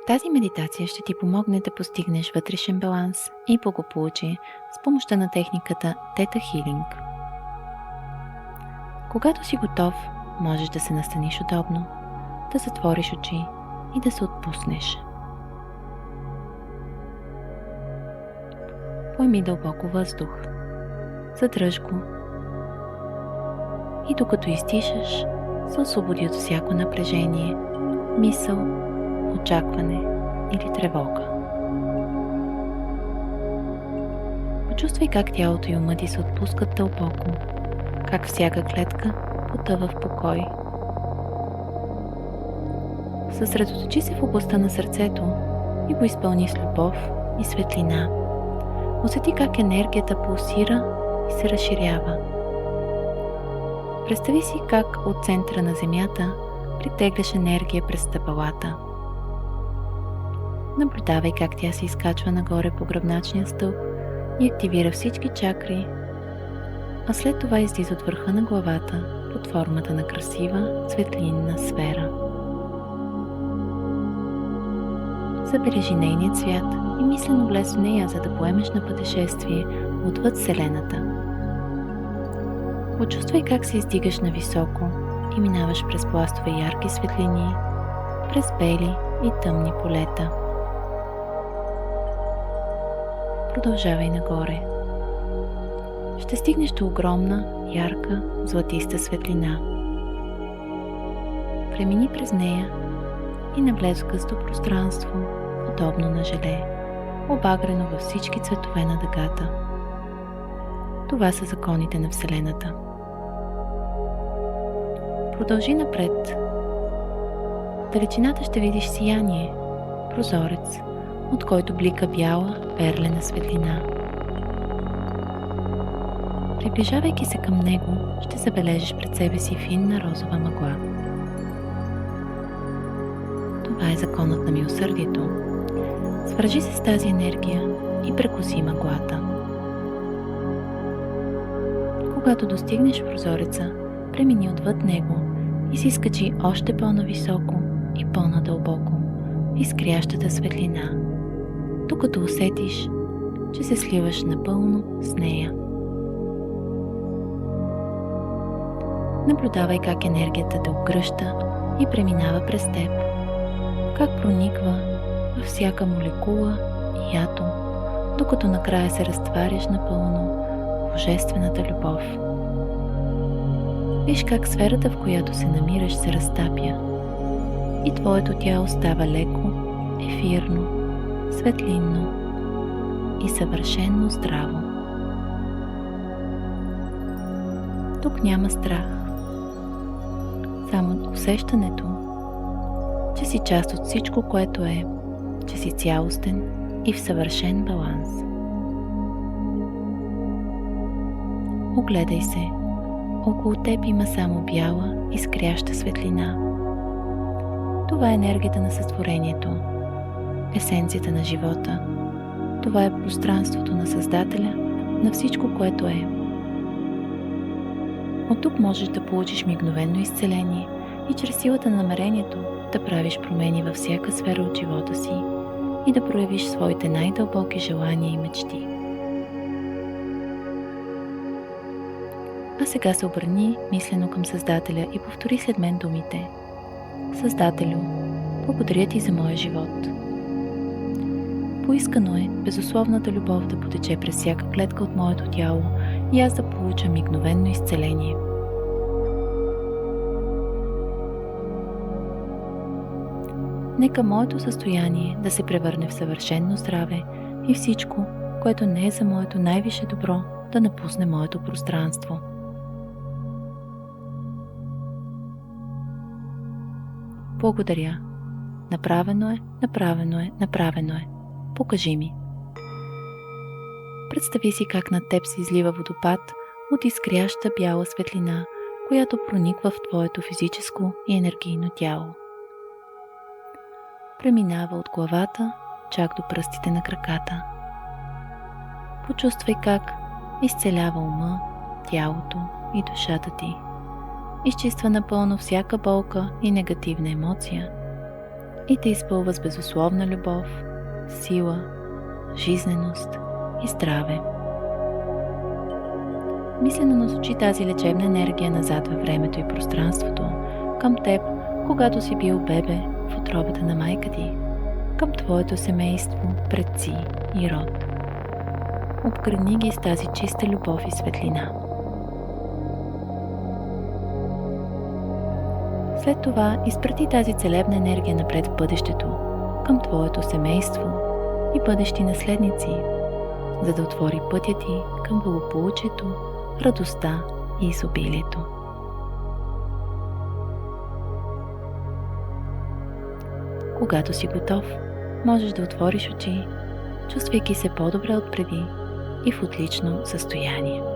Тази медитация ще ти помогне да постигнеш вътрешен баланс и благополучие с помощта на техниката Theta Healing. Когато си готов, можеш да се настаниш удобно, да затвориш очи и да се отпуснеш. Поеми дълбоко въздух, задръж го и докато изтишаш, се освободи от всяко напрежение, мисъл, очакване или тревога. Почувствай как тялото и умът ти се отпускат дълбоко, как всяка клетка потъва в покой. Съсредоточи се в областта на сърцето и го изпълни с любов и светлина. Усети как енергията пулсира и се разширява. Представи си как от центъра на Земята притегляш енергия през стъпалата. Наблюдавай как тя се изкачва нагоре по гръбначния стълб и активира всички чакри, а след това излиза от върха на главата под формата на красива светлинна сфера. Забележи нейния цвят и мислено влез в нея, за да поемеш на пътешествие отвъд Вселената. Почувствай как се издигаш нависоко и минаваш през пластове ярки светлини, през бели и тъмни полета. Продължавай нагоре. Ще стигнеш до огромна, ярка, златиста светлина. Премини през нея и навлез в гъсто пространство, подобно на желе, обагрено във всички цветове на дъгата. Това са законите на Вселената. Продължи напред. В далечината ще видиш сияние, прозорец, от който блика бяла, перлена светлина. Приближавайки се към него, ще забележиш пред себе си финна розова мъгла. Това е законът на милосърдието. Свържи се с тази енергия и прекоси мъглата. Когато достигнеш прозореца, премини отвъд него и се изкачи още по-нависоко и по-надълбоко в изкрящата светлина, докато усетиш, че се сливаш напълно с нея. Наблюдавай как енергията те обгръща и преминава през теб, как прониква във всяка молекула и атом, докато накрая се разтваряш напълно в божествената любов. Виж как сферата, в която се намираш, се разтапя и твоето тяло става леко, ефирно, светлинно и съвършено здраво. Тук няма страх, само усещането, че си част от всичко, което е, че си цялостен и в съвършен баланс. Огледай се. Около теб има само бяла, изкряща светлина. Това е енергията на сътворението, есенцията на живота. Това е пространството на Създателя на всичко, което е. От тук можеш да получиш мигновено изцеление и чрез силата на намерението да правиш промени във всяка сфера от живота си и да проявиш своите най-дълбоки желания и мечти. А сега се обърни мислено към Създателя и повтори след мен думите: Създателю, благодаря ти за моя живот. Поискано е безусловната любов да потече през всяка клетка от моето тяло и аз да получа мигновено изцеление. Нека моето състояние да се превърне в съвършено здраве и всичко, което не е за моето най-висше добро, да напусне моето пространство. Благодаря. Направено е, направено е, направено е. Покажи ми. Представи си как над теб се излива водопад от изкряща бяла светлина, която прониква в твоето физическо и енергийно тяло. Преминава от главата чак до пръстите на краката. Почувствай как изцелява ума, тялото и душата ти. Изчиства напълно всяка болка и негативна емоция. и те изпълва с безусловна любов, сила, жизненост и здраве. Мислено насочи тази лечебна енергия назад във времето и пространството, към теб, когато си бил бебе в утробата на майка ти, към твоето семейство, предци и род. Обгърни ги с тази чиста любов и светлина. След това изпрати тази целебна енергия напред в бъдещето, към твоето семейство и бъдещи наследници, за да отвори пътя ти към благополучието, радостта и изобилието. Когато си готов, можеш да отвориш очи, чувствайки се по-добре отпреди и в отлично състояние.